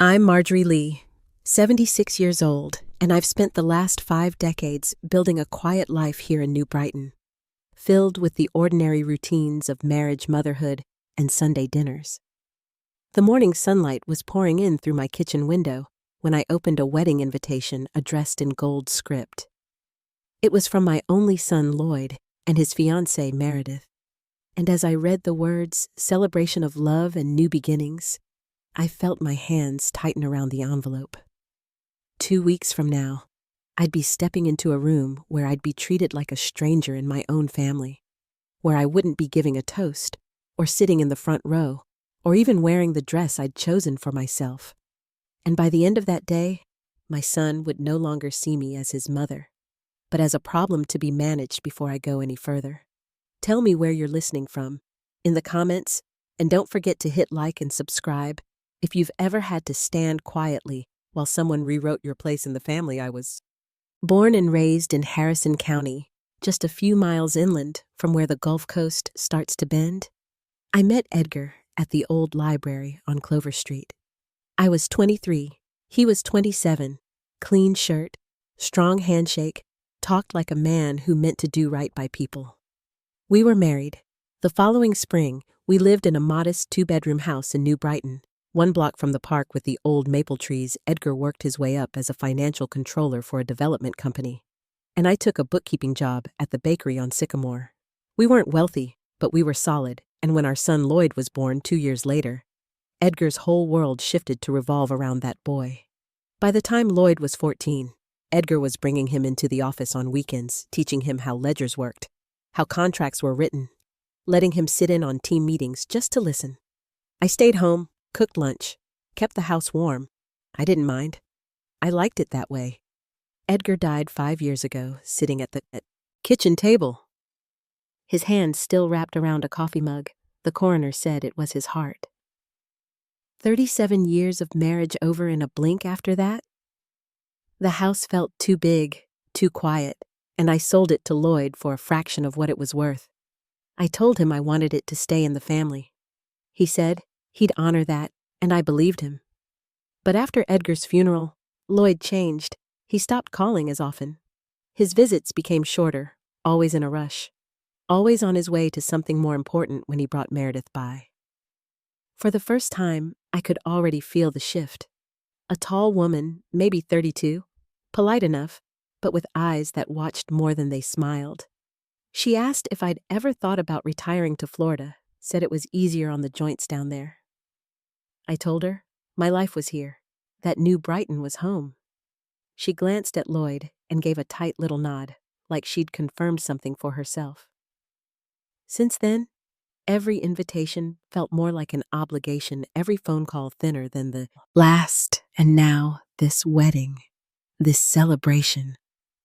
I'm Marjorie Lee, 76 years old, and I've spent the last 5 decades building a quiet life here in New Brighton, filled with the ordinary routines of marriage, motherhood, and Sunday dinners. The morning sunlight was pouring in through my kitchen window when I opened a wedding invitation addressed in gold script. It was from my only son, Lloyd, and his fiancée, Meredith. And as I read the words, celebration of love and new beginnings, I felt my hands tighten around the envelope. 2 weeks from now, I'd be stepping into a room where I'd be treated like a stranger in my own family, where I wouldn't be giving a toast, or sitting in the front row, or even wearing the dress I'd chosen for myself. And by the end of that day, my son would no longer see me as his mother, but as a problem to be managed before I go any further. Tell me where you're listening from in the comments, and don't forget to hit like and subscribe if you've ever had to stand quietly while someone rewrote your place in the family. I was born and raised in Harrison County, just a few miles inland from where the Gulf Coast starts to bend. I met Edgar at the old library on Clover Street. I was 23, he was 27, clean shirt, strong handshake, talked like a man who meant to do right by people. We were married. The following spring, we lived in a modest 2-bedroom house in New Brighton. 1 block from the park with the old maple trees. Edgar worked his way up as a financial controller for a development company, and I took a bookkeeping job at the bakery on Sycamore. We weren't wealthy, but we were solid, and when our son Lloyd was born 2 years later, Edgar's whole world shifted to revolve around that boy. By the time Lloyd was 14, Edgar was bringing him into the office on weekends, teaching him how ledgers worked, how contracts were written, letting him sit in on team meetings just to listen. I stayed home, cooked lunch, kept the house warm. I didn't mind. I liked it that way. Edgar died 5 years ago, sitting at the kitchen table. His hands still wrapped around a coffee mug. The coroner said it was his heart. 37 years of marriage over in a blink after that? The house felt too big, too quiet, and I sold it to Lloyd for a fraction of what it was worth. I told him I wanted it to stay in the family. He said he'd honor that, and I believed him. But after Edgar's funeral, Lloyd changed. He stopped calling as often. His visits became shorter, always in a rush, always on his way to something more important when he brought Meredith by. For the first time, I could already feel the shift. A tall woman, maybe 32, polite enough, but with eyes that watched more than they smiled. She asked if I'd ever thought about retiring to Florida, said it was easier on the joints down there. I told her my life was here, that New Brighton was home. She glanced at Lloyd and gave a tight little nod, like she'd confirmed something for herself. Since then, every invitation felt more like an obligation, every phone call thinner than the last, and now this wedding, this celebration,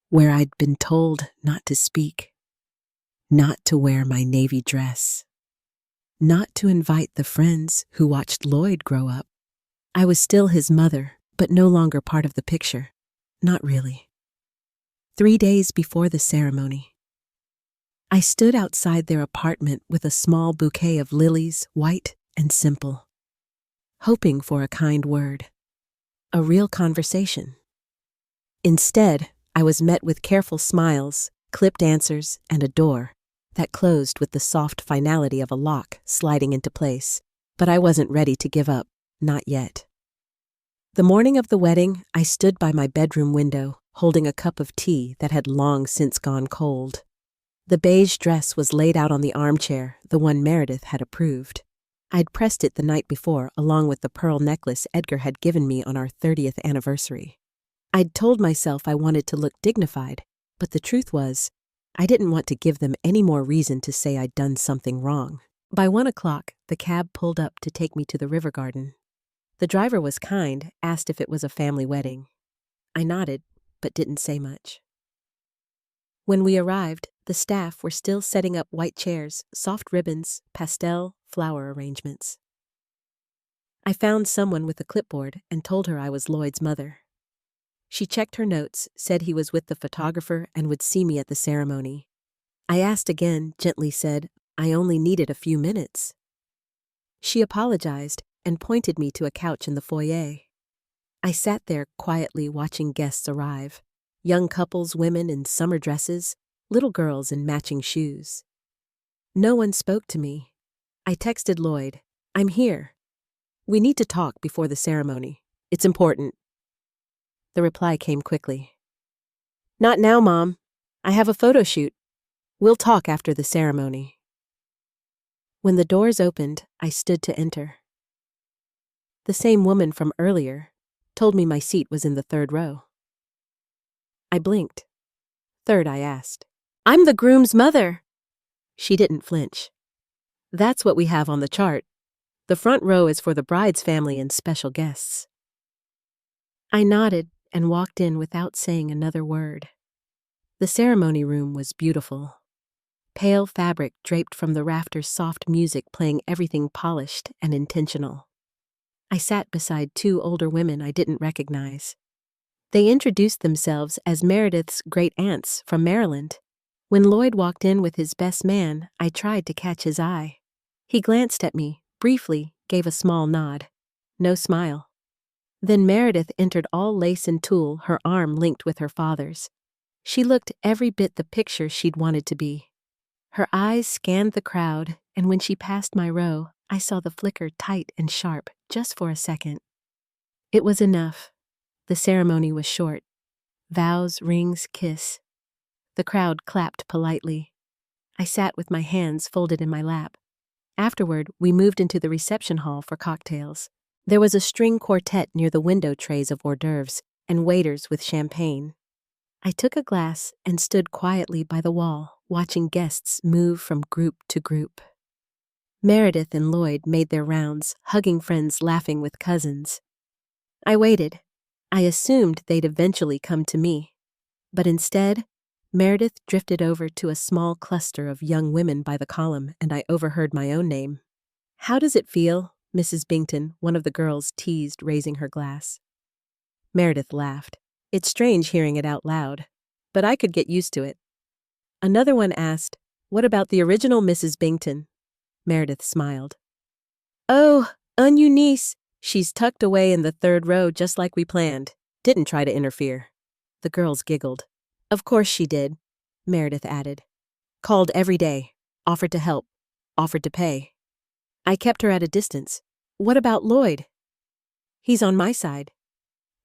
where I'd been told not to speak, not to wear my navy dress, not to invite the friends who watched Lloyd grow up. I was still his mother, but no longer part of the picture. Not really. 3 days before the ceremony, I stood outside their apartment with a small bouquet of lilies, white and simple, hoping for a kind word, a real conversation. Instead, I was met with careful smiles, clipped answers, and a door that closed with the soft finality of a lock sliding into place. But I wasn't ready to give up, not yet. The morning of the wedding, I stood by my bedroom window, holding a cup of tea that had long since gone cold. The beige dress was laid out on the armchair, the one Meredith had approved. I'd pressed it the night before, along with the pearl necklace Edgar had given me on our 30th anniversary. I'd told myself I wanted to look dignified, but the truth was, I didn't want to give them any more reason to say I'd done something wrong. By 1 o'clock, the cab pulled up to take me to the river garden. The driver was kind, asked if it was a family wedding. I nodded, but didn't say much. When we arrived, the staff were still setting up white chairs, soft ribbons, pastel, flower arrangements. I found someone with a clipboard and told her I was Lloyd's mother. She checked her notes, said he was with the photographer and would see me at the ceremony. I asked again, gently said, I only needed a few minutes. She apologized and pointed me to a couch in the foyer. I sat there quietly watching guests arrive. Young couples, women in summer dresses, little girls in matching shoes. No one spoke to me. I texted Lloyd, "I'm here. We need to talk before the ceremony. It's important." The reply came quickly. "Not now, Mom. I have a photo shoot. We'll talk after the ceremony." When the doors opened, I stood to enter. The same woman from earlier told me my seat was in the third row. I blinked. "Third?" I asked. "I'm the groom's mother." She didn't flinch. "That's what we have on the chart. The front row is for the bride's family and special guests." I nodded and walked in without saying another word. The ceremony room was beautiful. Pale fabric draped from the rafters, soft music playing, everything polished and intentional. I sat beside two older women I didn't recognize. They introduced themselves as Meredith's great aunts from Maryland. When Lloyd walked in with his best man, I tried to catch his eye. He glanced at me, briefly, gave a small nod. No smile. Then Meredith entered, all lace and tulle, her arm linked with her father's. She looked every bit the picture she'd wanted to be. Her eyes scanned the crowd, and when she passed my row, I saw the flicker tight and sharp, just for a second. It was enough. The ceremony was short. Vows, rings, kiss. The crowd clapped politely. I sat with my hands folded in my lap. Afterward, we moved into the reception hall for cocktails. There was a string quartet near the window, trays of hors d'oeuvres, and waiters with champagne. I took a glass and stood quietly by the wall, watching guests move from group to group. Meredith and Lloyd made their rounds, hugging friends, laughing with cousins. I waited. I assumed they'd eventually come to me. But instead, Meredith drifted over to a small cluster of young women by the column, and I overheard my own name. "How does it feel?" Mrs. Bington, one of the girls, teased, raising her glass. Meredith laughed. "It's strange hearing it out loud, but I could get used to it." Another one asked, "What about the original Mrs. Bington?" Meredith smiled. "Oh, Eunice. She's tucked away in the third row just like we planned. Didn't try to interfere." The girls giggled. "Of course she did," Meredith added. "Called every day, offered to help, offered to pay. I kept her at a distance. What about Lloyd?" "He's on my side,"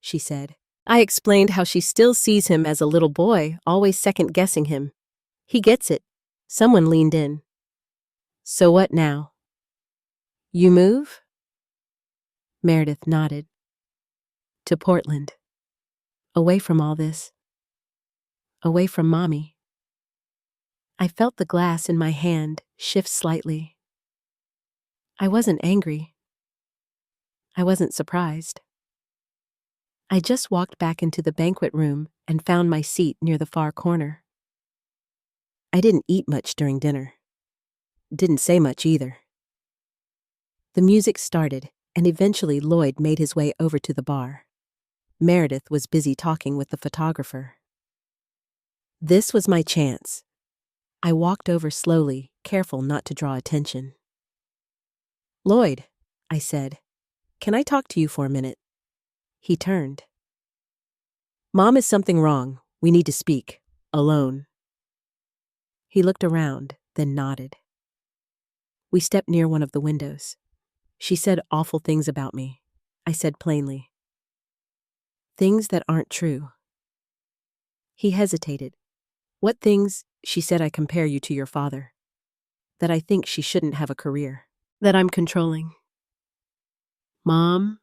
she said. I explained how she still sees him as a little boy, always second-guessing him. "He gets it." Someone leaned in. "So what now? You move?" Meredith nodded. "To Portland. Away from all this. Away from Mommy." I felt the glass in my hand shift slightly. I wasn't angry. I wasn't surprised. I just walked back into the banquet room and found my seat near the far corner. I didn't eat much during dinner. Didn't say much either. The music started, and eventually Lloyd made his way over to the bar. Meredith was busy talking with the photographer. This was my chance. I walked over slowly, careful not to draw attention. "Lloyd," I said, "can I talk to you for a minute?" He turned. "Mom, is something wrong? We need to speak. Alone." He looked around, then nodded. We stepped near one of the windows. "She said awful things about me," I said plainly. "Things that aren't true." He hesitated. "What things?" She said, "I compare you to your father. That I think she shouldn't have a career. That I'm controlling." "Mom,"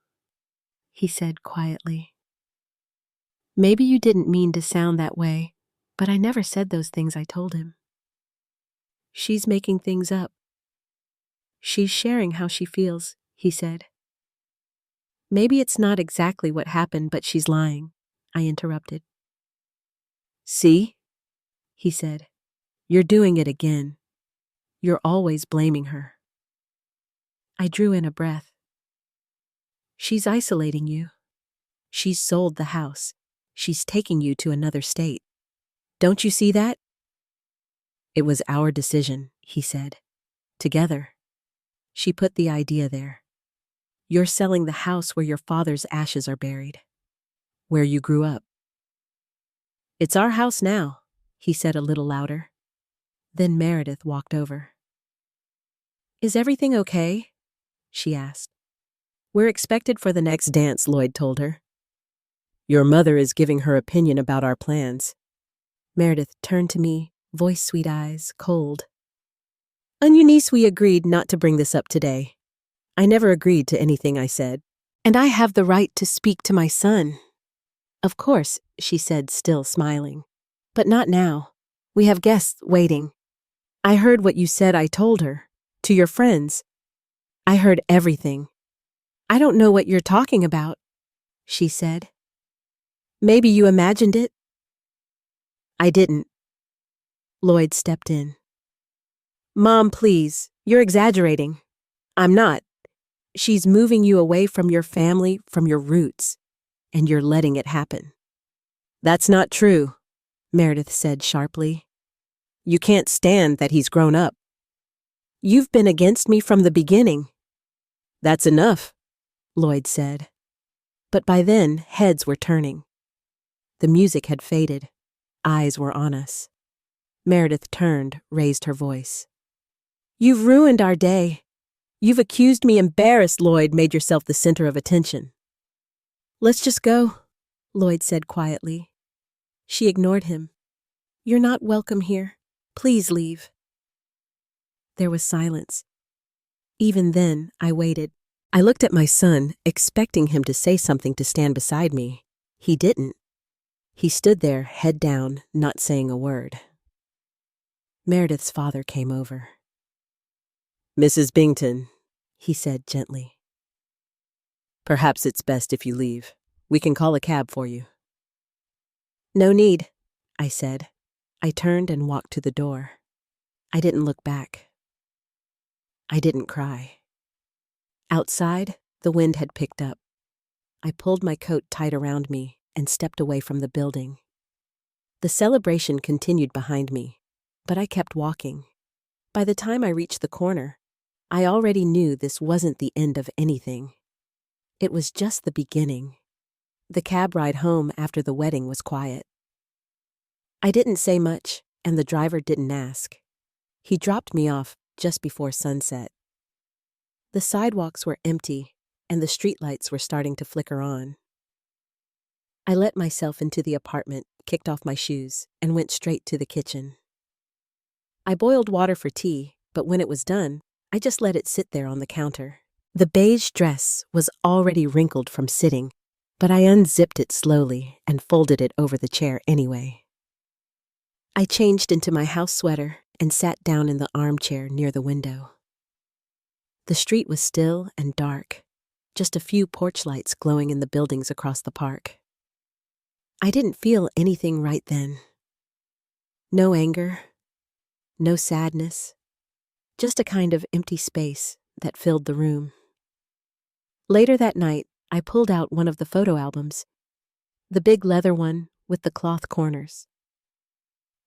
he said quietly. "Maybe you didn't mean to sound that way, but I never said those things," I told him. "She's making things up. She's sharing how she feels," he said. "Maybe it's not exactly what happened, but she's lying," I interrupted. "See?" he said. "You're doing it again. You're always blaming her." I drew in a breath. "She's isolating you. She's sold the house. She's taking you to another state. Don't you see that?" "It was our decision," he said. "Together. She put the idea there. You're selling the house where your father's ashes are buried, where you grew up. It's our house now, he said a little louder. Then Meredith walked over. Is everything okay? She asked. We're expected for the next dance, Lloyd told her. Your mother is giving her opinion about our plans. Meredith turned to me, voice sweet eyes, cold. On Eunice, we agreed not to bring this up today. I never agreed to anything I said. And I have the right to speak to my son. Of course, she said, still smiling. But not now. We have guests waiting. I heard what you said, I told her. To your friends. I heard everything. I don't know what you're talking about, she said. Maybe you imagined it? I didn't. Lloyd stepped in. Mom, please, you're exaggerating. I'm not. She's moving you away from your family, from your roots, and you're letting it happen. That's not true, Meredith said sharply. You can't stand that he's grown up. You've been against me from the beginning. That's enough, Lloyd said. But by then, heads were turning. The music had faded. Eyes were on us. Meredith turned, raised her voice. You've ruined our day. You've accused me, embarrassed, Lloyd, made yourself the center of attention. Let's just go, Lloyd said quietly. She ignored him. You're not welcome here. Please leave. There was silence. Even then, I waited. I looked at my son, expecting him to say something to stand beside me. He didn't. He stood there, head down, not saying a word. Meredith's father came over. Mrs. Bington, he said gently. Perhaps it's best if you leave. We can call a cab for you. No need, I said. I turned and walked to the door. I didn't look back. I didn't cry. Outside, the wind had picked up. I pulled my coat tight around me and stepped away from the building. The celebration continued behind me, but I kept walking. By the time I reached the corner, I already knew this wasn't the end of anything. It was just the beginning. The cab ride home after the wedding was quiet. I didn't say much, and the driver didn't ask. He dropped me off just before sunset. The sidewalks were empty, and the streetlights were starting to flicker on. I let myself into the apartment, kicked off my shoes, and went straight to the kitchen. I boiled water for tea, but when it was done, I just let it sit there on the counter. The beige dress was already wrinkled from sitting, but I unzipped it slowly and folded it over the chair anyway. I changed into my house sweater and sat down in the armchair near the window. The street was still and dark, just a few porch lights glowing in the buildings across the park. I didn't feel anything right then. No anger, no sadness, just a kind of empty space that filled the room. Later that night, I pulled out one of the photo albums, the big leather one with the cloth corners.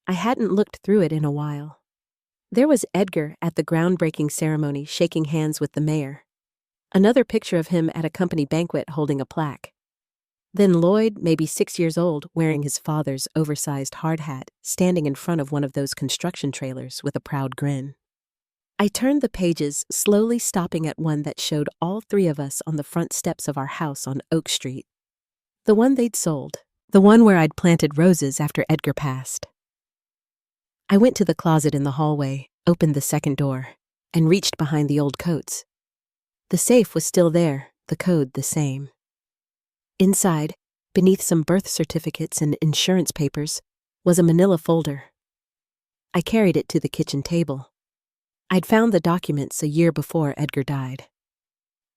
I hadn't looked through it in a while. There was Edgar at the groundbreaking ceremony shaking hands with the mayor. Another picture of him at a company banquet holding a plaque. Then Lloyd, maybe 6 years old, wearing his father's oversized hard hat, standing in front of one of those construction trailers with a proud grin. I turned the pages, slowly stopping at one that showed all three of us on the front steps of our house on Oak Street. The one they'd sold, the one where I'd planted roses after Edgar passed. I went to the closet in the hallway, opened the second door, and reached behind the old coats. The safe was still there, the code the same. Inside, beneath some birth certificates and insurance papers, was a manila folder. I carried it to the kitchen table. I'd found the documents a year before Edgar died.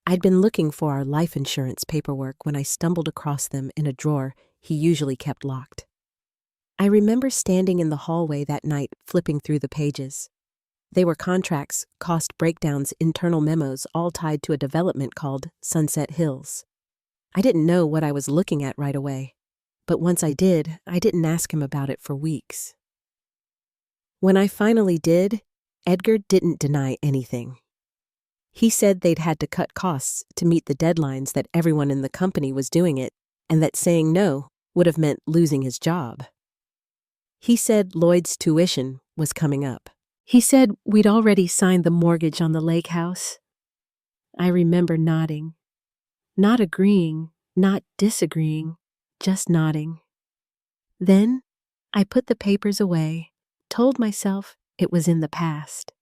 I'd been looking for our life insurance paperwork when I stumbled across them in a drawer he usually kept locked. I remember standing in the hallway that night flipping through the pages. They were contracts, cost breakdowns, internal memos, all tied to a development called Sunset Hills. I didn't know what I was looking at right away, but once I did, I didn't ask him about it for weeks. When I finally did, Edgar didn't deny anything. He said they'd had to cut costs to meet the deadlines that everyone in the company was doing it, and that saying no would have meant losing his job. He said Lloyd's tuition was coming up. He said we'd already signed the mortgage on the lake house. I remember nodding. Not agreeing, not disagreeing, just nodding. Then I put the papers away, told myself it was in the past.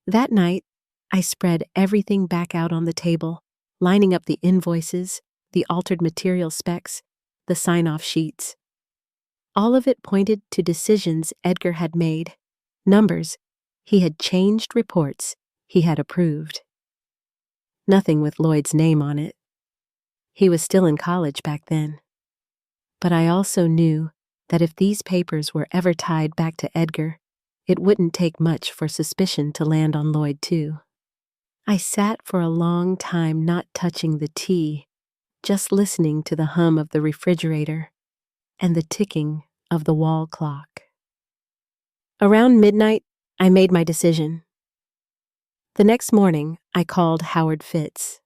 That night, I spread everything back out on the table, lining up the invoices, the altered material specs, the sign-off sheets. All of it pointed to decisions Edgar had made, numbers he had changed, reports he had approved. Nothing with Lloyd's name on it. He was still in college back then. But I also knew that if these papers were ever tied back to Edgar, it wouldn't take much for suspicion to land on Lloyd too. I sat for a long time not touching the tea, just listening to the hum of the refrigerator and the ticking of the wall clock. Around midnight, I made my decision. The next morning, I called Howard Fitz.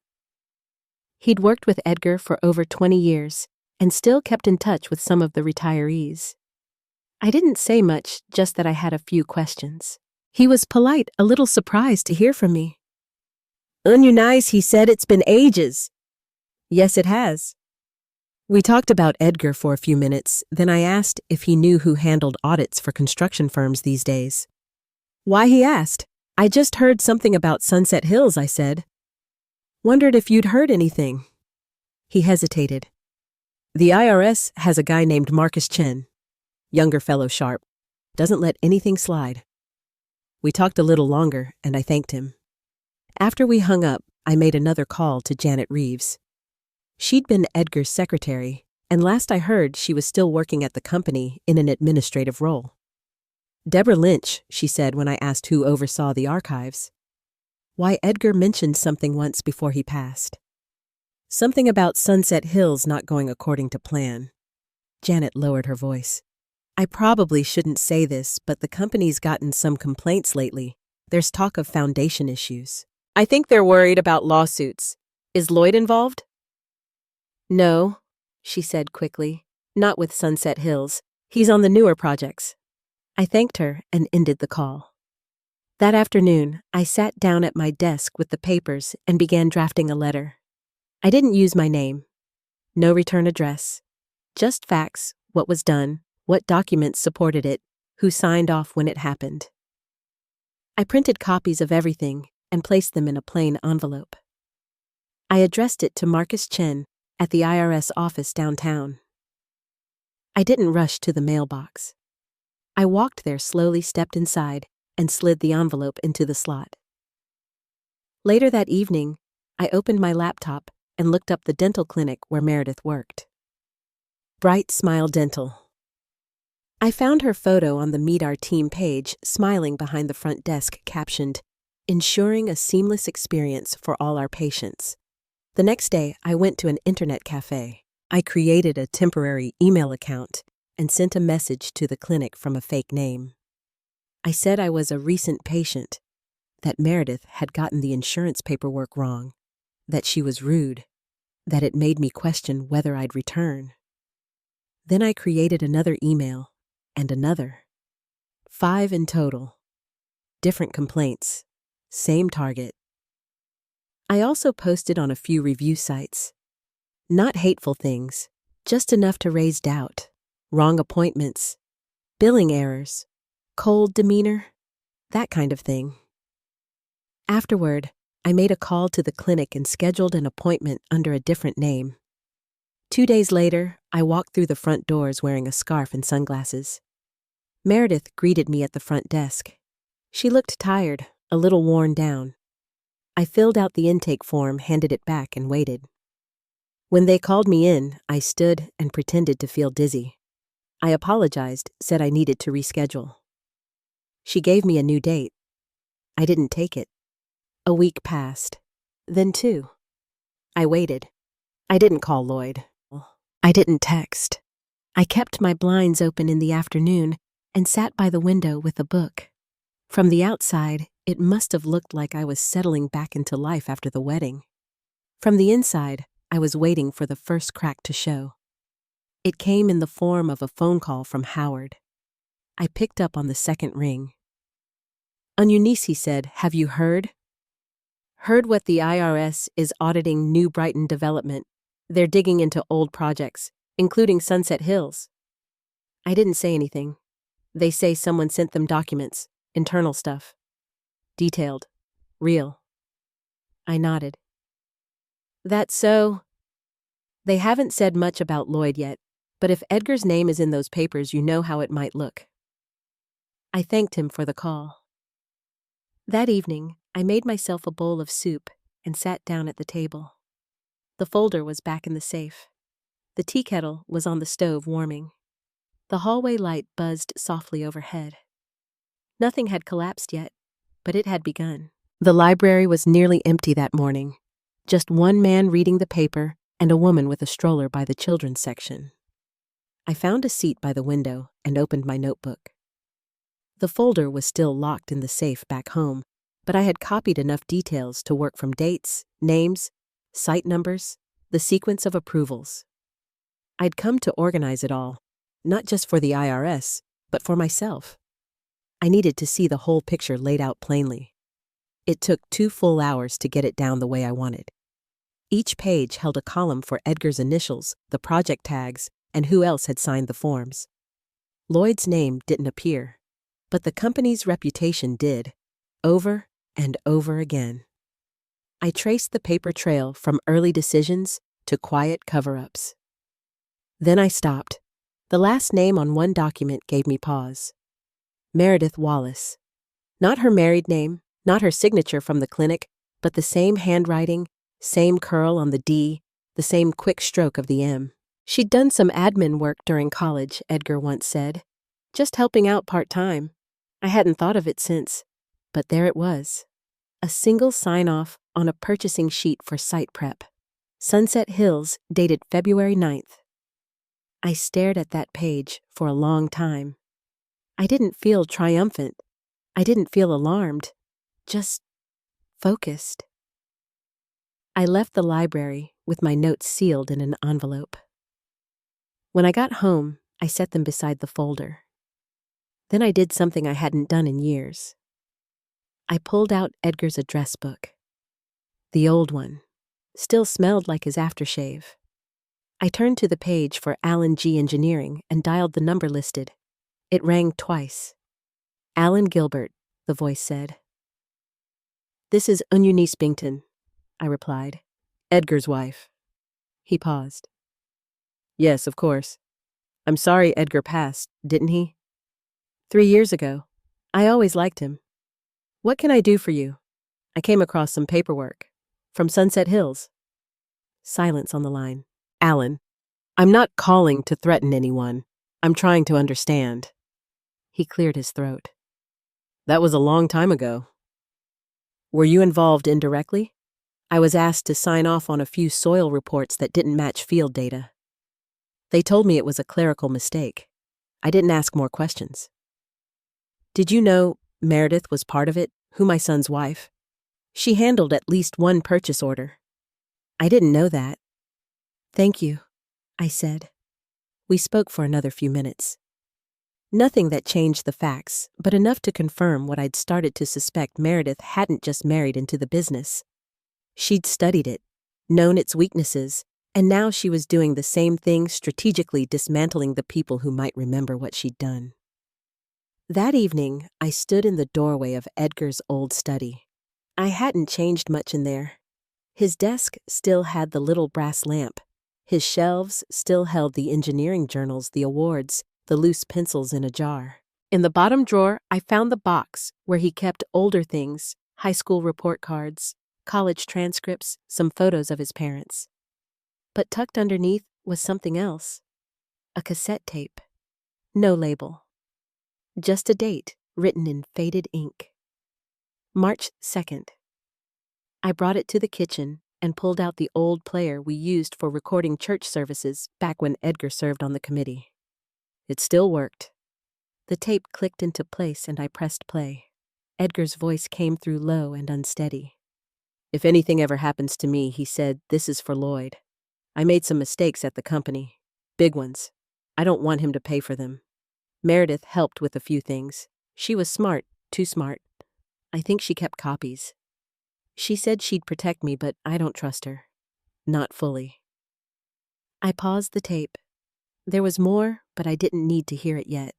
He'd worked with Edgar for over 20 years and still kept in touch with some of the retirees. I didn't say much, just that I had a few questions. He was polite, a little surprised to hear from me. "Onion nice," he said, "it's been ages." Yes, it has. We talked about Edgar for a few minutes, then I asked if he knew who handled audits for construction firms these days. Why, he asked. I just heard something about Sunset Hills, I said. Wondered if you'd heard anything. He hesitated. The IRS has a guy named Marcus Chen. Younger fellow, sharp. Doesn't let anything slide. We talked a little longer, and I thanked him. After we hung up, I made another call to Janet Reeves. She'd been Edgar's secretary, and last I heard she was still working at the company in an administrative role. Deborah Lynch, she said when I asked who oversaw the archives. Why, Edgar mentioned something once before he passed. Something about Sunset Hills not going according to plan. Janet lowered her voice. I probably shouldn't say this, but the company's gotten some complaints lately. There's talk of foundation issues. I think they're worried about lawsuits. Is Lloyd involved? No, she said quickly. Not with Sunset Hills. He's on the newer projects. I thanked her and ended the call. That afternoon, I sat down at my desk with the papers and began drafting a letter. I didn't use my name. No return address. Just facts, what was done, what documents supported it, who signed off when it happened. I printed copies of everything and placed them in a plain envelope. I addressed it to Marcus Chen at the IRS office downtown. I didn't rush to the mailbox. I walked there, slowly stepped inside, and slid the envelope into the slot. Later that evening, I opened my laptop and looked up the dental clinic where Meredith worked. Bright Smile Dental. I found her photo on the Meet Our Team page, smiling behind the front desk, captioned, "Ensuring a seamless experience for all our patients." The next day, I went to an internet cafe. I created a temporary email account and sent a message to the clinic from a fake name. I said I was a recent patient, that Meredith had gotten the insurance paperwork wrong, that she was rude, that it made me question whether I'd return. Then I created another email, and another. 5 in total. Different complaints. Same target. I also posted on a few review sites. Not hateful things, just enough to raise doubt. Wrong appointments, billing errors, cold demeanor, that kind of thing. Afterward, I made a call to the clinic and scheduled an appointment under a different name. 2 days later, I walked through the front doors wearing a scarf and sunglasses. Meredith greeted me at the front desk. She looked tired, a little worn down. I filled out the intake form, handed it back, and waited. When they called me in, I stood and pretended to feel dizzy. I apologized, said I needed to reschedule. She gave me a new date. I didn't take it. A week passed. Then 2. I waited. I didn't call Lloyd. I didn't text. I kept my blinds open in the afternoon and sat by the window with a book. From the outside, It must have looked like I was settling back into life after the wedding. From the inside, I was waiting for the first crack to show. It came in the form of a phone call from Howard. I picked up on the second ring. On Eunice, he said, "Have you heard?" "Heard what the IRS is auditing New Brighton development. They're digging into old projects, including Sunset Hills." I didn't say anything. They say someone sent them documents, internal stuff. Detailed. Real. I nodded. "That's so?" "They haven't said much about Lloyd yet, but if Edgar's name is in those papers, you know how it might look." I thanked him for the call. That evening, I made myself a bowl of soup and sat down at the table. The folder was back in the safe. The tea kettle was on the stove warming. The hallway light buzzed softly overhead. Nothing had collapsed yet, but it had begun. The library was nearly empty that morning. Just one man reading the paper and a woman with a stroller by the children's section. I found a seat by the window and opened my notebook. The folder was still locked in the safe back home, but I had copied enough details to work from dates, names, site numbers, the sequence of approvals. I'd come to organize it all, not just for the IRS, but for myself. I needed to see the whole picture laid out plainly. It took 2 full hours to get it down the way I wanted. Each page held a column for Edgar's initials, the project tags, and who else had signed the forms. Lloyd's name didn't appear, but the company's reputation did, over and over again. I traced the paper trail from early decisions to quiet cover-ups. Then I stopped. The last name on one document gave me pause. Meredith Wallace. Not her married name, not her signature from the clinic, but the same handwriting, same curl on the D, the same quick stroke of the M. She'd done some admin work during college, Edgar once said. Just helping out part-time. I hadn't thought of it since, but there it was. A single sign-off on a purchasing sheet for site prep. Sunset Hills, dated February 9th. I stared at that page for a long time. I didn't feel triumphant. I didn't feel alarmed. Just focused. I left the library with my notes sealed in an envelope. When I got home, I set them beside the folder. Then I did something I hadn't done in years. I pulled out Edgar's address book. The old one. Still smelled like his aftershave. I turned to the page for Allen G. Engineering and dialed the number listed. It rang twice. "Alan Gilbert," the voice said. "This is Eunice Bington," I replied. "Edgar's wife." He paused. "Yes, of course. I'm sorry Edgar passed, didn't he?" 3 years ago. I always liked him. What can I do for you? I came across some paperwork. From Sunset Hills." Silence on the line. "Alan, I'm not calling to threaten anyone. I'm trying to understand." He cleared his throat. "That was a long time ago. Were you involved indirectly?" "I was asked to sign off on a few soil reports that didn't match field data. They told me it was a clerical mistake. I didn't ask more questions." "Did you know Meredith was part of it, who my son's wife? She handled at least one purchase order." "I didn't know that." "Thank you," I said. We spoke for another few minutes. Nothing that changed the facts, but enough to confirm what I'd started to suspect. Meredith hadn't just married into the business. She'd studied it, known its weaknesses, and now she was doing the same thing, strategically dismantling the people who might remember what she'd done. That evening, I stood in the doorway of Edgar's old study. I hadn't changed much in there. His desk still had the little brass lamp. His shelves still held the engineering journals, the awards, the loose pencils in a jar. In the bottom drawer, I found the box where he kept older things, high school report cards, college transcripts, some photos of his parents. But tucked underneath was something else. A cassette tape. No label. Just a date written in faded ink. March 2nd. I brought it to the kitchen and pulled out the old player we used for recording church services back when Edgar served on the committee. It still worked. The tape clicked into place and I pressed play. Edgar's voice came through low and unsteady. "If anything ever happens to me," he said, "this is for Lloyd. I made some mistakes at the company. Big ones. I don't want him to pay for them. Meredith helped with a few things. She was smart, too smart. I think she kept copies. She said she'd protect me, but I don't trust her. Not fully." I paused the tape. There was more, but I didn't need to hear it yet.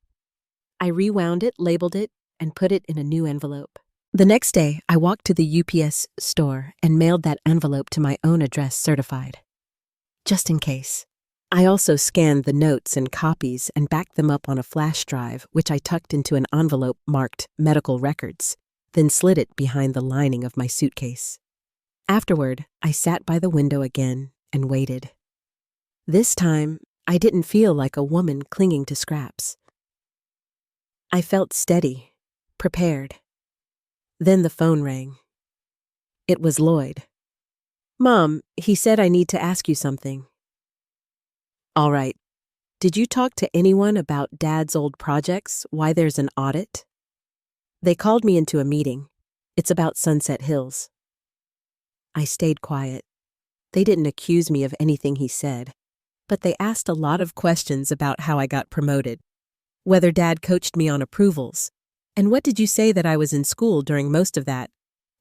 I rewound it, labeled it, and put it in a new envelope. The next day, I walked to the UPS store and mailed that envelope to my own address certified. Just in case. I also scanned the notes and copies and backed them up on a flash drive, which I tucked into an envelope marked medical records, then slid it behind the lining of my suitcase. Afterward, I sat by the window again and waited. This time, I didn't feel like a woman clinging to scraps. I felt steady, prepared. Then the phone rang. It was Lloyd. "Mom, he said I need to ask you something." "All right. Did you talk to anyone about Dad's old projects, why there's an audit?" "They called me into a meeting. It's about Sunset Hills." I stayed quiet. They didn't accuse me of anything he said, but they asked a lot of questions about how I got promoted, whether Dad coached me on approvals, and what did you say that I was in school during most of that,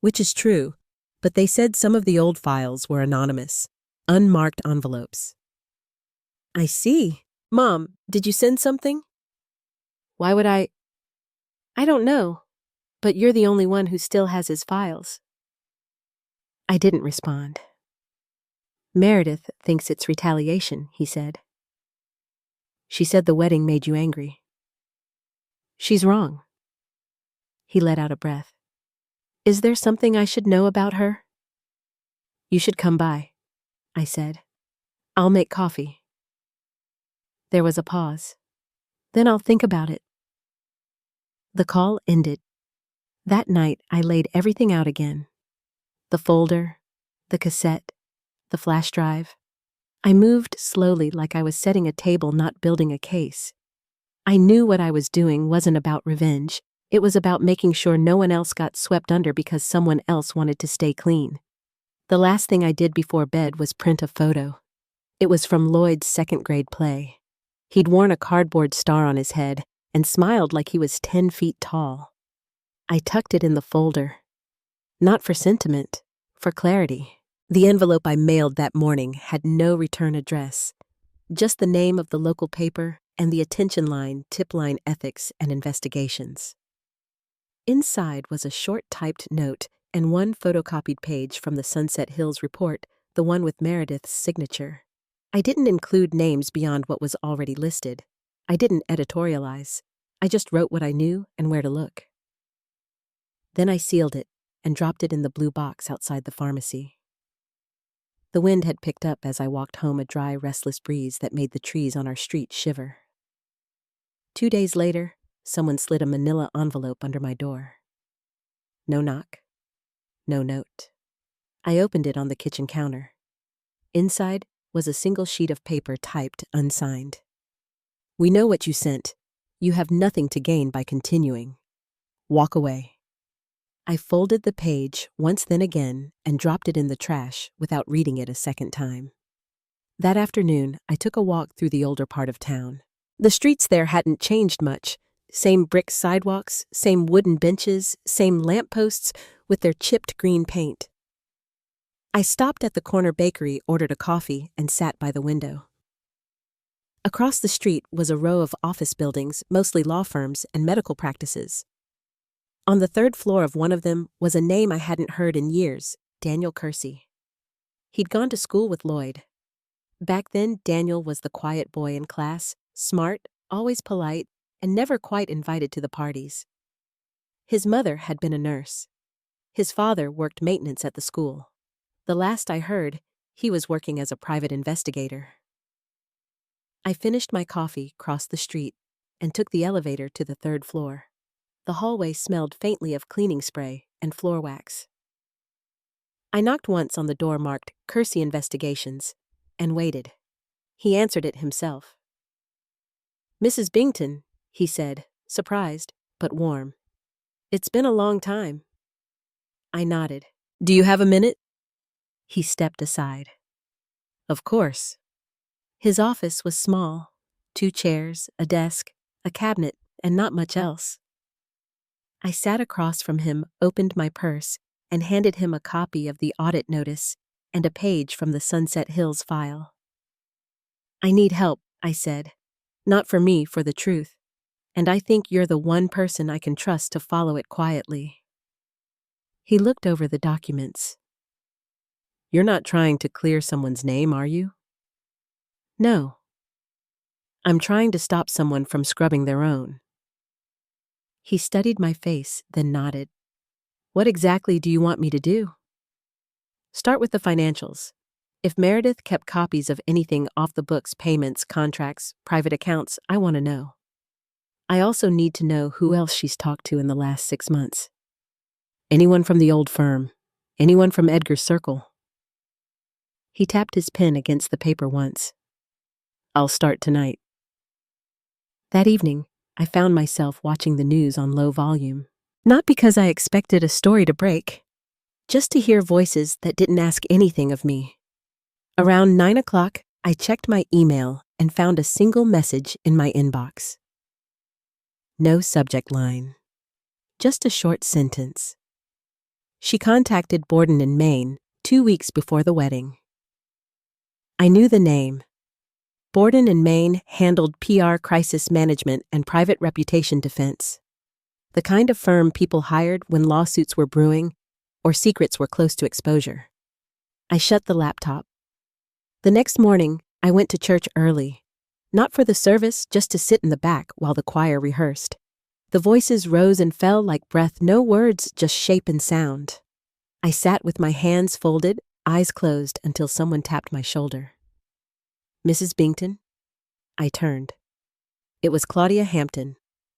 which is true, but they said some of the old files were anonymous, unmarked envelopes. "I see. Mom, did you send something?" "Why would I don't know, but you're the only one who still has his files." I didn't respond. "Meredith thinks it's retaliation," he said. "She said the wedding made you angry." "She's wrong." He let out a breath. "Is there something I should know about her?" "You should come by," I said. "I'll make coffee." There was a pause. "Then I'll think about it." The call ended. That night, I laid everything out again. The folder, the cassette, the flash drive. I moved slowly like I was setting a table, not building a case. I knew what I was doing wasn't about revenge. It was about making sure no one else got swept under because someone else wanted to stay clean. The last thing I did before bed was print a photo. It was from Lloyd's second-grade play. He'd worn a cardboard star on his head and smiled like he was 10 feet tall. I tucked it in the folder. Not for sentiment, for clarity. The envelope I mailed that morning had no return address, just the name of the local paper and the attention line, tip line ethics and investigations. Inside was a short typed note and one photocopied page from the Sunset Hills report, the one with Meredith's signature. I didn't include names beyond what was already listed. I didn't editorialize. I just wrote what I knew and where to look. Then I sealed it and dropped it in the blue box outside the pharmacy. The wind had picked up as I walked home, a dry, restless breeze that made the trees on our street shiver. 2 days later, someone slid a manila envelope under my door. No knock. No note. I opened it on the kitchen counter. Inside was a single sheet of paper typed unsigned. "We know what you sent. You have nothing to gain by continuing. Walk away." I folded the page once then again and dropped it in the trash without reading it a second time. That afternoon, I took a walk through the older part of town. The streets there hadn't changed much. Same brick sidewalks, same wooden benches, same lampposts with their chipped green paint. I stopped at the corner bakery, ordered a coffee, and sat by the window. Across the street was a row of office buildings, mostly law firms and medical practices. On the third floor of one of them was a name I hadn't heard in years, Daniel Kersey. He'd gone to school with Lloyd. Back then, Daniel was the quiet boy in class, smart, always polite, and never quite invited to the parties. His mother had been a nurse. His father worked maintenance at the school. The last I heard, he was working as a private investigator. I finished my coffee, crossed the street, and took the elevator to the third floor. The hallway smelled faintly of cleaning spray and floor wax. I knocked once on the door marked Kersey Investigations and waited. He answered it himself. "Mrs. Bington," he said, surprised but warm. It's been a long time. I nodded. Do you have a minute? He stepped aside. Of course. His office was small. 2 chairs, a desk, a cabinet, and not much else. I sat across from him, opened my purse, and handed him a copy of the audit notice and a page from the Sunset Hills file. I need help, I said. Not for me, for the truth. And I think you're the one person I can trust to follow it quietly. He looked over the documents. You're not trying to clear someone's name, are you? No. I'm trying to stop someone from scrubbing their own. He studied my face, then nodded. What exactly do you want me to do? Start with the financials. If Meredith kept copies of anything off the books, payments, contracts, private accounts, I want to know. I also need to know who else she's talked to in the last 6 months. Anyone from the old firm. Anyone from Edgar's circle. He tapped his pen against the paper once. I'll start tonight. That evening, I found myself watching the news on low volume. Not because I expected a story to break, just to hear voices that didn't ask anything of me. Around 9 o'clock, I checked my email and found a single message in my inbox. No subject line. Just a short sentence. She contacted Borden in Maine 2 weeks before the wedding. I knew the name. Borden in Maine handled PR crisis management and private reputation defense. The kind of firm people hired when lawsuits were brewing or secrets were close to exposure. I shut the laptop. The next morning, I went to church early. Not for the service, just to sit in the back while the choir rehearsed. The voices rose and fell like breath, no words, just shape and sound. I sat with my hands folded, eyes closed, until someone tapped my shoulder. Mrs. Bington? I turned. It was Claudia Hampton.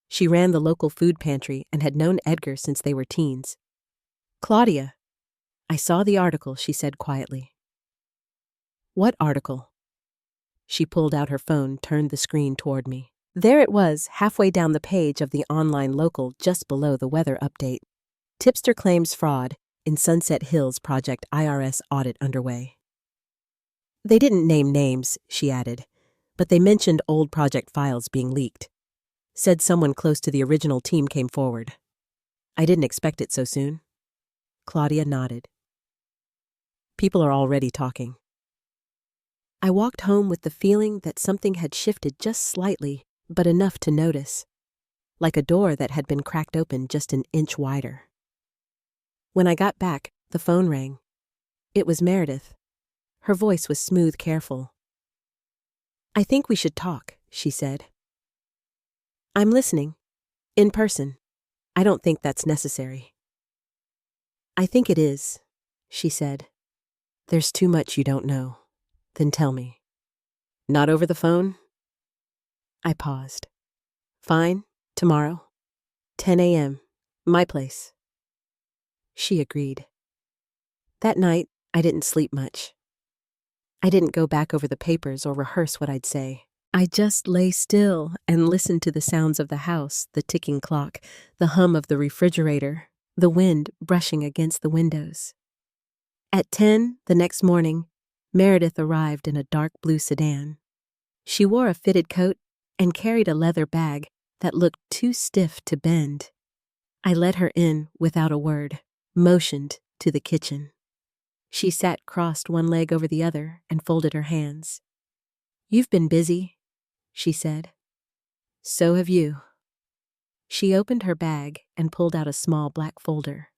She ran the local food pantry and had known Edgar since they were teens. Claudia. I saw the article, she said quietly. What article? She pulled out her phone, turned the screen toward me. There it was, halfway down the page of the online local, just below the weather update. Tipster claims fraud in Sunset Hills project IRS audit underway. They didn't name names, she added, but they mentioned old project files being leaked. Said someone close to the original team came forward. I didn't expect it so soon. Claudia nodded. People are already talking. I walked home with the feeling that something had shifted just slightly, but enough to notice. Like a door that had been cracked open just an inch wider. When I got back, the phone rang. It was Meredith. Her voice was smooth, careful. I think we should talk, she said. I'm listening. In person. I don't think that's necessary. I think it is, she said. There's too much you don't know. Then tell me. Not over the phone? I paused. Fine, tomorrow. 10 a.m. My place. She agreed. That night, I didn't sleep much. I didn't go back over the papers or rehearse what I'd say. I just lay still and listened to the sounds of the house, the ticking clock, the hum of the refrigerator, the wind brushing against the windows. At 10 the next morning, Meredith arrived in a dark blue sedan. She wore a fitted coat and carried a leather bag that looked too stiff to bend. I let her in without a word, motioned to the kitchen. She sat crossed one leg over the other and folded her hands. You've been busy, she said. So have you. She opened her bag and pulled out a small black folder.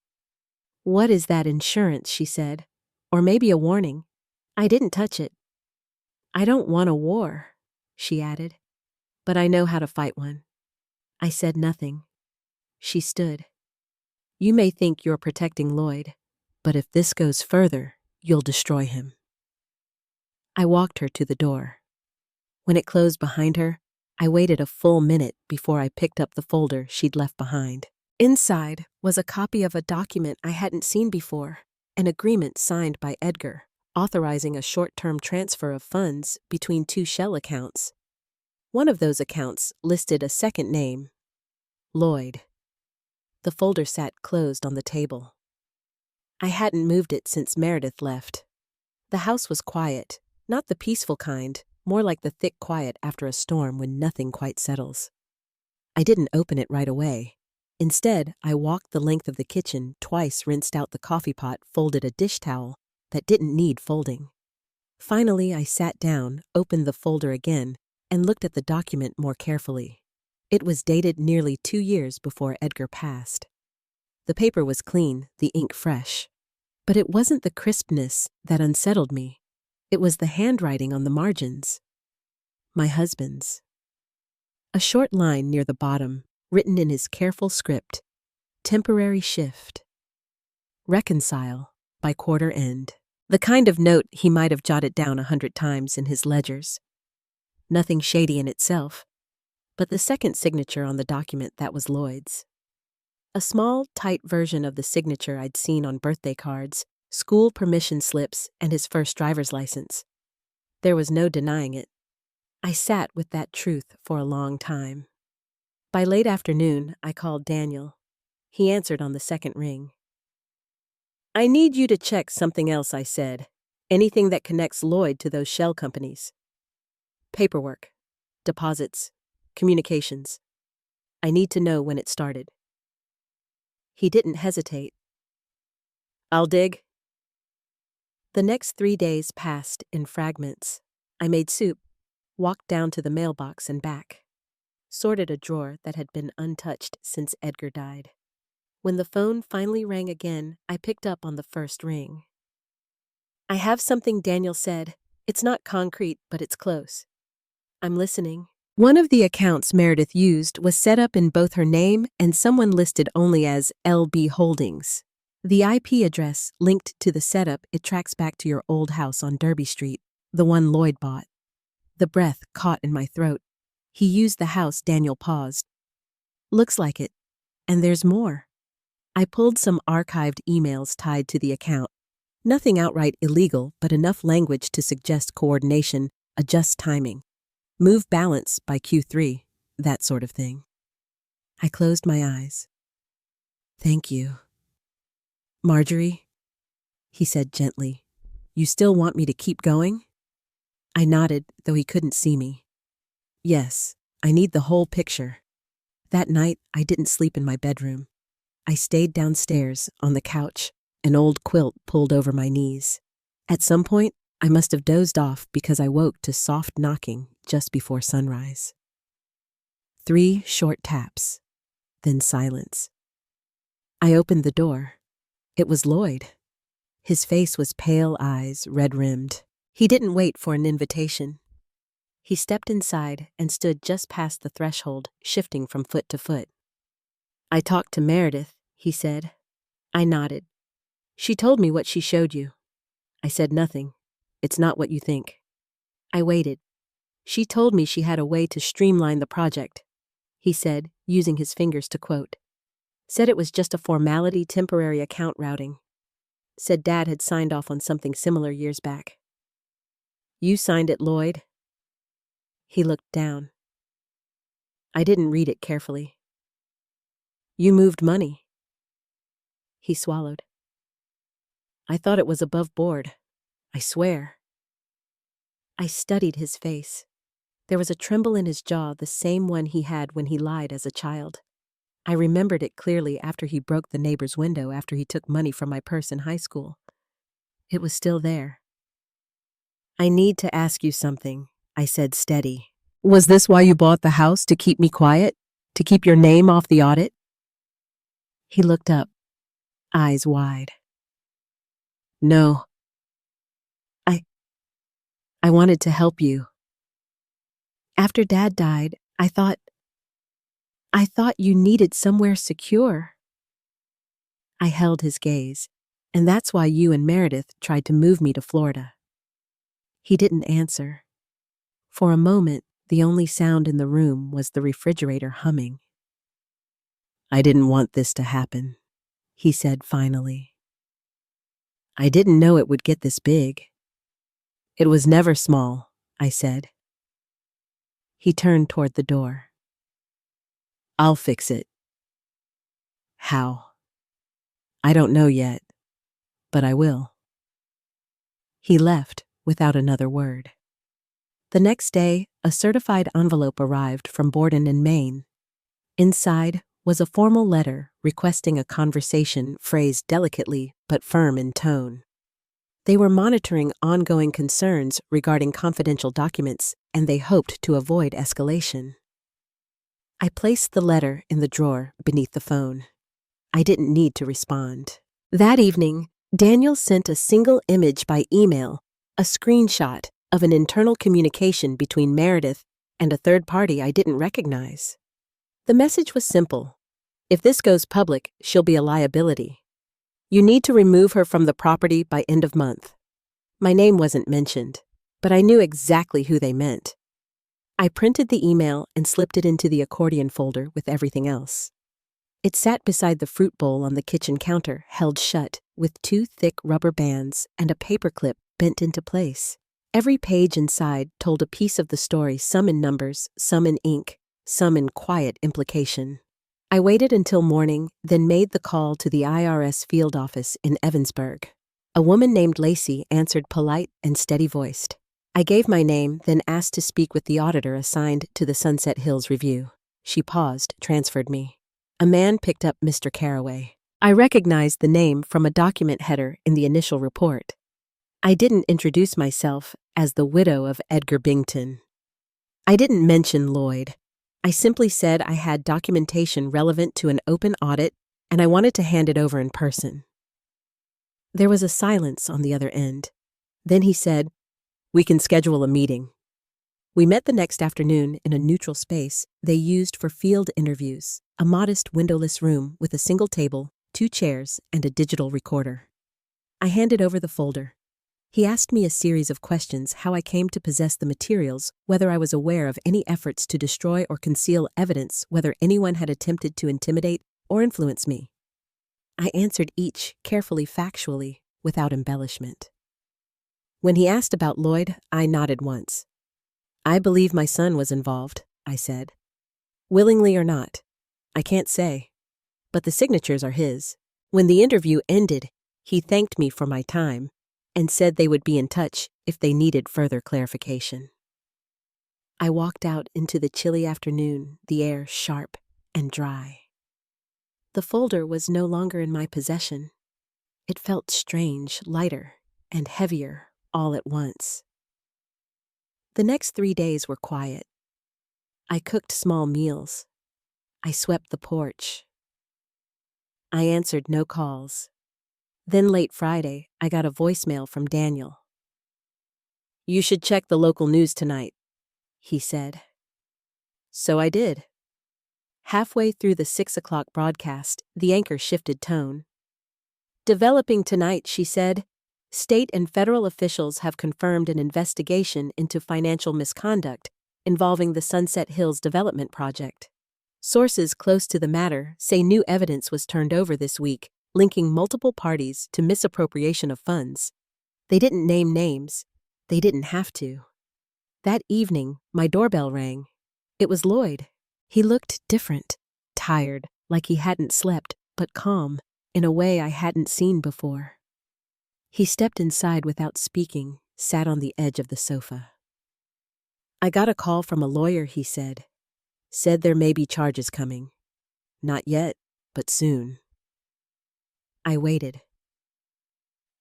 What is that, insurance, she said, or maybe a warning. I didn't touch it. I don't want a war, she added, but I know how to fight one. I said nothing. She stood. You may think you're protecting Lloyd, but if this goes further, you'll destroy him. I walked her to the door. When it closed behind her, I waited a full minute before I picked up the folder she'd left behind. Inside was a copy of a document I hadn't seen before, an agreement signed by Edgar, authorizing a short-term transfer of funds between 2 shell accounts. One of those accounts listed a second name, Lloyd. The folder sat closed on the table. I hadn't moved it since Meredith left. The house was quiet, not the peaceful kind, more like the thick quiet after a storm when nothing quite settles. I didn't open it right away. Instead, I walked the length of the kitchen, twice rinsed out the coffee pot, folded a dish towel that didn't need folding. Finally, I sat down, opened the folder again, and looked at the document more carefully. It was dated nearly 2 years before Edgar passed. The paper was clean, the ink fresh. But it wasn't the crispness that unsettled me. It was the handwriting on the margins. My husband's. A short line near the bottom, written in his careful script. Temporary shift. Reconcile by quarter end. The kind of note he might have jotted down 100 times in his ledgers. Nothing shady in itself, but the second signature on the document that was Lloyd's. A small, tight version of the signature I'd seen on birthday cards, school permission slips, and his first driver's license. There was no denying it. I sat with that truth for a long time. By late afternoon, I called Daniel. He answered on the second ring. "I need you to check something else," I said. "Anything that connects Lloyd to those shell companies. Paperwork, deposits, communications. I need to know when it started." He didn't hesitate. "I'll dig." The next 3 days passed in fragments. I made soup, walked down to the mailbox and back, sorted a drawer that had been untouched since Edgar died. When the phone finally rang again, I picked up on the first ring. "I have something," Daniel said. "It's not concrete, but it's close." "I'm listening." One of the accounts Meredith used was set up in both her name and someone listed only as LB Holdings. The IP address linked to the setup, it tracks back to your old house on Derby Street, the one Lloyd bought. The breath caught in my throat. He used the house. Daniel paused. "Looks like it. And there's more." I pulled some archived emails tied to the account. Nothing outright illegal, but enough language to suggest coordination, adjust timing, move balance by Q3, that sort of thing. I closed my eyes. "Thank you." "Marjorie," he said gently, "you still want me to keep going?" I nodded, though he couldn't see me. "Yes, I need the whole picture." That night, I didn't sleep in my bedroom. I stayed downstairs, on the couch, an old quilt pulled over my knees. At some point, I must have dozed off because I woke to soft knocking just before sunrise. 3 short taps, then silence. I opened the door. It was Lloyd. His face was pale eyes, red-rimmed. He didn't wait for an invitation. He stepped inside and stood just past the threshold, shifting from foot to foot. "I talked to Meredith," he said. I nodded. "She told me what she showed you." I said nothing. "It's not what you think." I waited. "She told me she had a way to streamline the project," he said, using his fingers to quote. "Said it was just a formality, temporary account routing. Said Dad had signed off on something similar years back." "You signed it, Lloyd?" He looked down. I didn't read it carefully. "You moved money." He swallowed. "I thought it was above board. I swear." I studied his face. There was a tremble in his jaw, the same one he had when he lied as a child. I remembered it clearly after he broke the neighbor's window after he took money from my purse in high school. It was still there. "I need to ask you something," I said steady. "Was this why you bought the house, to keep me quiet? To keep your name off the audit?" He looked up, eyes wide. "No. I wanted to help you. After Dad died, I thought you needed somewhere secure." I held his gaze, "And that's why you and Meredith tried to move me to Florida." He didn't answer. For a moment, the only sound in the room was the refrigerator humming. "I didn't want this to happen," he said finally. "I didn't know it would get this big." "It was never small," I said. He turned toward the door. "I'll fix it." How? I don't know yet, but I will. He left without another word. The next day, a certified envelope arrived from Borden in Maine. Inside was a formal letter requesting a conversation phrased delicately but firm in tone. They were monitoring ongoing concerns regarding confidential documents, and they hoped to avoid escalation. I placed the letter in the drawer beneath the phone. I didn't need to respond. That evening, Daniel sent a single image by email, a screenshot of an internal communication between Meredith and a third party I didn't recognize. The message was simple. If this goes public, she'll be a liability. You need to remove her from the property by end of month. My name wasn't mentioned, but I knew exactly who they meant. I printed the email and slipped it into the accordion folder with everything else. It sat beside the fruit bowl on the kitchen counter, held shut, with 2 thick rubber bands and a paperclip bent into place. Every page inside told a piece of the story, some in numbers, some in ink, some in quiet implication. I waited until morning, then made the call to the IRS field office in Evansburg. A woman named Lacey answered, polite and steady-voiced. I gave my name, then asked to speak with the auditor assigned to the Sunset Hills Review. She paused, transferred me. A man picked up Mr. Carraway. I recognized the name from a document header in the initial report. I didn't introduce myself as the widow of Edgar Bington. I didn't mention Lloyd. I simply said I had documentation relevant to an open audit and I wanted to hand it over in person. There was a silence on the other end. Then he said, "We can schedule a meeting." We met the next afternoon in a neutral space they used for field interviews, a modest windowless room with a single table, 2 chairs, and a digital recorder. I handed over the folder. He asked me a series of questions: how I came to possess the materials, whether I was aware of any efforts to destroy or conceal evidence, whether anyone had attempted to intimidate or influence me. I answered each carefully, factually, without embellishment. When he asked about Lloyd, I nodded once. "I believe my son was involved," I said. "Willingly or not, I can't say. But the signatures are his." When the interview ended, he thanked me for my time and said they would be in touch if they needed further clarification. I walked out into the chilly afternoon, the air sharp and dry. The folder was no longer in my possession. It felt strange, lighter, and heavier all at once. The next 3 days were quiet. I cooked small meals. I swept the porch. I answered no calls. Then late Friday, I got a voicemail from Daniel. "You should check the local news tonight," he said. So I did. Halfway through the 6 o'clock broadcast, the anchor shifted tone. "Developing tonight," she said, "state and federal officials have confirmed an investigation into financial misconduct involving the Sunset Hills development project. Sources close to the matter say new evidence was turned over this week, linking multiple parties to misappropriation of funds. They didn't name names. They didn't have to." That evening, my doorbell rang. It was Lloyd. He looked different, tired, like he hadn't slept, but calm, in a way I hadn't seen before. He stepped inside without speaking, sat on the edge of the sofa. "I got a call from a lawyer," he said. "Said there may be charges coming. Not yet, but soon." I waited.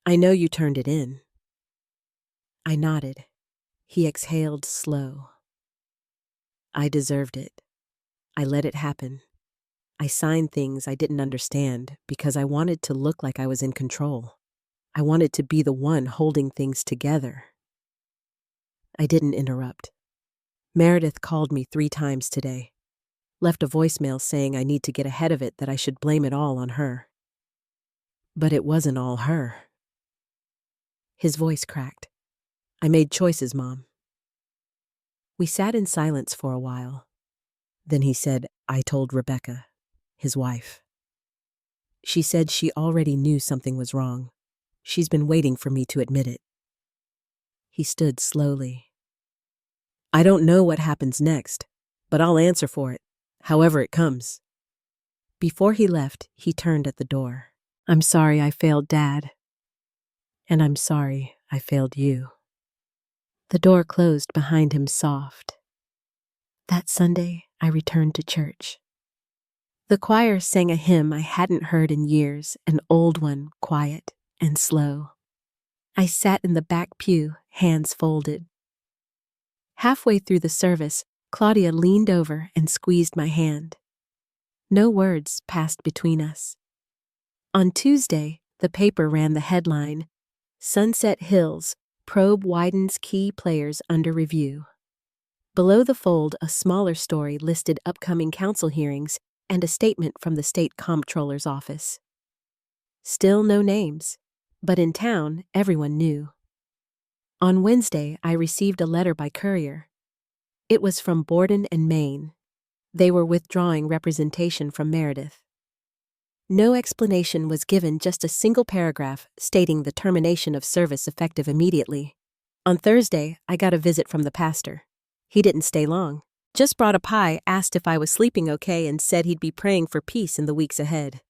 "I know you turned it in." I nodded. He exhaled slow. "I deserved it. I let it happen. I signed things I didn't understand because I wanted to look like I was in control. I wanted to be the one holding things together." I didn't interrupt. "Meredith called me 3 times today. Left a voicemail saying I need to get ahead of it, that I should blame it all on her." "But it wasn't all her." His voice cracked. "I made choices, Mom." We sat in silence for a while. Then he said, "I told Rebecca," his wife. "She said she already knew something was wrong. She's been waiting for me to admit it." He stood slowly. "I don't know what happens next, but I'll answer for it, however it comes. Before he left, he turned at the door. "I'm sorry I failed Dad. And I'm sorry I failed you." The door closed behind him soft. That Sunday, I returned to church. The choir sang a hymn I hadn't heard in years, an old one, quiet and slow. I sat in the back pew, hands folded. Halfway through the service, Claudia leaned over and squeezed my hand. No words passed between us. On Tuesday, the paper ran the headline, "Sunset Hills, Probe Widens Key Players Under Review." Below the fold, a smaller story listed upcoming council hearings and a statement from the state comptroller's office. Still no names, but in town, everyone knew. On Wednesday, I received a letter by courier. It was from Borden and Maine. They were withdrawing representation from Meredith. No explanation was given, just a single paragraph stating the termination of service effective immediately. On Thursday, I got a visit from the pastor. He didn't stay long. Just brought a pie, asked if I was sleeping okay, and said he'd be praying for peace in the weeks ahead.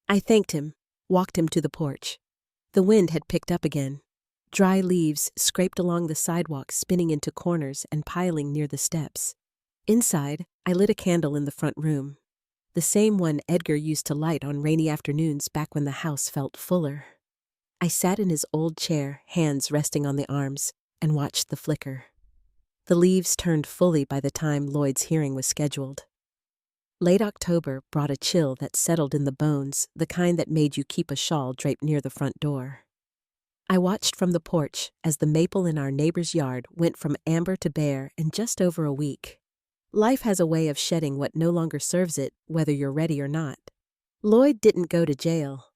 I thanked him, walked him to the porch. The wind had picked up again. Dry leaves scraped along the sidewalk, spinning into corners and piling near the steps. Inside, I lit a candle in the front room. The same one Edgar used to light on rainy afternoons back when the house felt fuller. I sat in his old chair, hands resting on the arms, and watched the flicker. The leaves turned fully by the time Lloyd's hearing was scheduled. Late October brought a chill that settled in the bones, the kind that made you keep a shawl draped near the front door. I watched from the porch as the maple in our neighbor's yard went from amber to bare in just over a week. Life has a way of shedding what no longer serves it, whether you're ready or not. Lloyd didn't go to jail.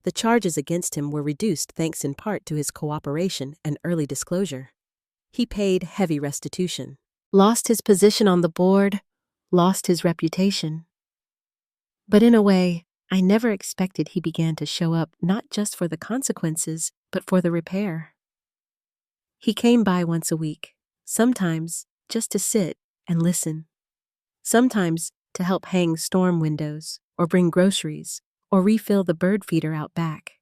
The charges against him were reduced thanks in part to his cooperation and early disclosure. He paid heavy restitution, lost his position on the board, lost his reputation. But in a way, I never expected he began to show up not just for the consequences, but for the repair. He came by once a week, sometimes just to sit and listen, sometimes to help hang storm windows, or bring groceries, or refill the bird feeder out back.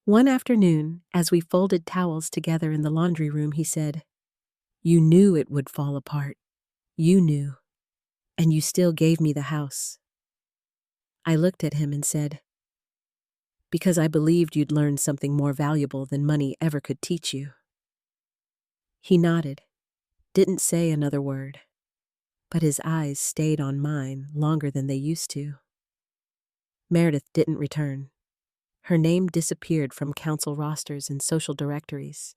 One afternoon, as we folded towels together in the laundry room, he said, "You knew it would fall apart. You knew. And you still gave me the house." I looked at him and said, "Because I believed you'd learn something more valuable than money ever could teach you." He nodded, didn't say another word, but his eyes stayed on mine longer than they used to. Meredith didn't return. Her name disappeared from council rosters and social directories.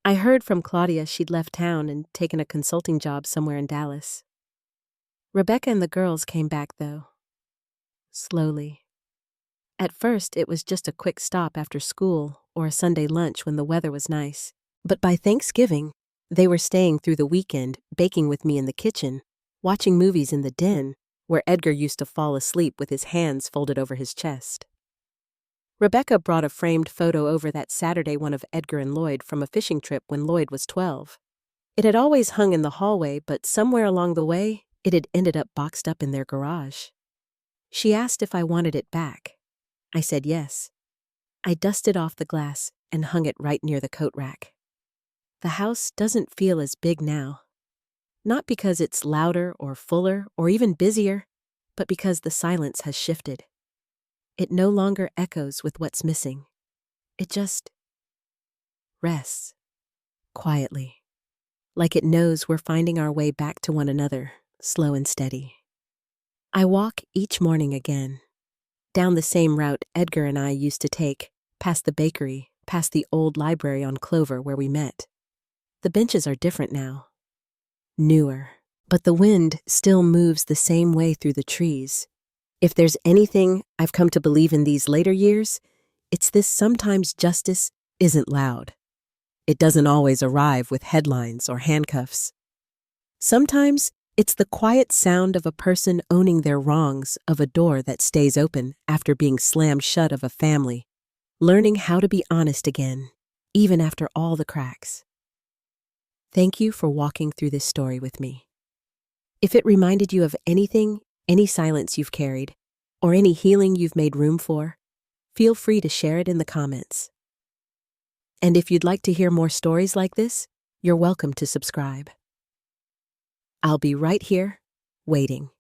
I heard from Claudia she'd left town and taken a consulting job somewhere in Dallas. Rebecca and the girls came back, though. Slowly. At first, it was just a quick stop after school or a Sunday lunch when the weather was nice. But by Thanksgiving, they were staying through the weekend, baking with me in the kitchen, watching movies in the den, where Edgar used to fall asleep with his hands folded over his chest. Rebecca brought a framed photo over that Saturday, one of Edgar and Lloyd from a fishing trip when Lloyd was 12. It had always hung in the hallway, but somewhere along the way, it had ended up boxed up in their garage. She asked if I wanted it back. I said yes. I dusted off the glass and hung it right near the coat rack. The house doesn't feel as big now. Not because it's louder or fuller or even busier, but because the silence has shifted. It no longer echoes with what's missing. It just rests, quietly, like it knows we're finding our way back to one another, slow and steady. I walk each morning again, down the same route Edgar and I used to take, past the bakery, past the old library on Clover where we met. The benches are different now, newer, but the wind still moves the same way through the trees. If there's anything I've come to believe in these later years, it's this: sometimes justice isn't loud. It doesn't always arrive with headlines or handcuffs. Sometimes it's the quiet sound of a person owning their wrongs, of a door that stays open after being slammed shut, of a family learning how to be honest again, even after all the cracks. Thank you for walking through this story with me. If it reminded you of anything, any silence you've carried, or any healing you've made room for, feel free to share it in the comments. And if you'd like to hear more stories like this, you're welcome to subscribe. I'll be right here, waiting.